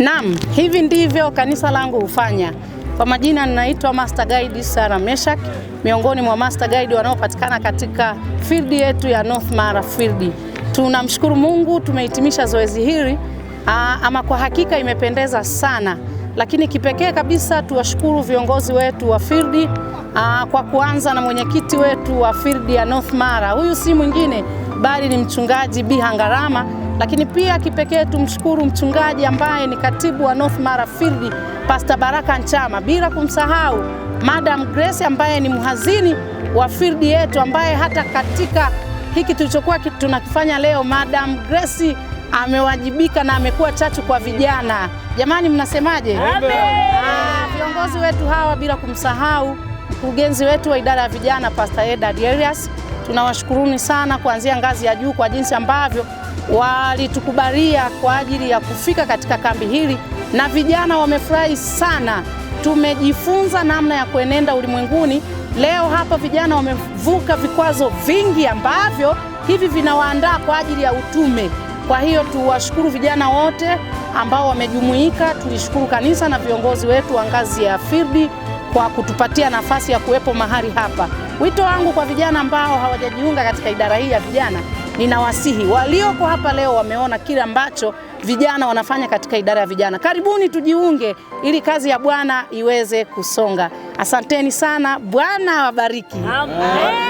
Naam, hivi ndivyo kanisa langu hufanya. Kwa majina ninaitwa Master Guide Sara Meshak, miongoni mwa Master Guide wanaopatikana katika field yetu ya North Mara Field. Tunamshukuru Mungu tumehitimisha zoezi hili. Ama kwa hakika imependeza sana. Lakini kipekee kabisa tuwashukuru viongozi wetu wa field, kwa kuanza na mwenyekiti wetu wa field ya North Mara. Huyu si mwingine bali ni mchungaji Bihangarama. Lakini pia kipekee tumshukuru mchungaji ambaye ni katibu wa North Mara Field, Pastor Baraka Nchama, bila kumsahau Madam Grace ambaye ni mhazini wa field yetu, ambaye hata katika hiki tulichokuwa tunakifanya leo Madam Grace amewajibika na amekuwa chachu kwa vijana. Jamani, mnasemaje? Amen. Viongozi wetu hawa bila kumsahau mkurugenzi wetu wa idara ya vijana Pastor Edward Elias, tunawashukuruni sana kuanzia ngazi ya juu kwa jinsi ambavyo walitukubalia kwa ajili ya kufika katika kambi hili, na vijana wamefurahi sana. Tumejifunza namna ya kuenenda ulimwenguni. Leo hapa vijana wamevuka vikwazo vingi ambavyo hivi vinawaandaa kwa ajili ya utume. Kwa hiyo tuwashukuru vijana wote ambao wamejumuika. Tulishukuru kanisa na viongozi wetu wa ngazi ya field kwa kutupatia nafasi ya kuwepo mahali hapa. Wito wangu kwa vijana ambao hawajajiunga katika idara hii ya vijana, ninawasihi walioko hapa leo wameona kile ambacho vijana wanafanya katika idara ya vijana. Karibuni tujiunge ili kazi ya Bwana iweze kusonga. Asanteni sana. Bwana wabariki. Amen.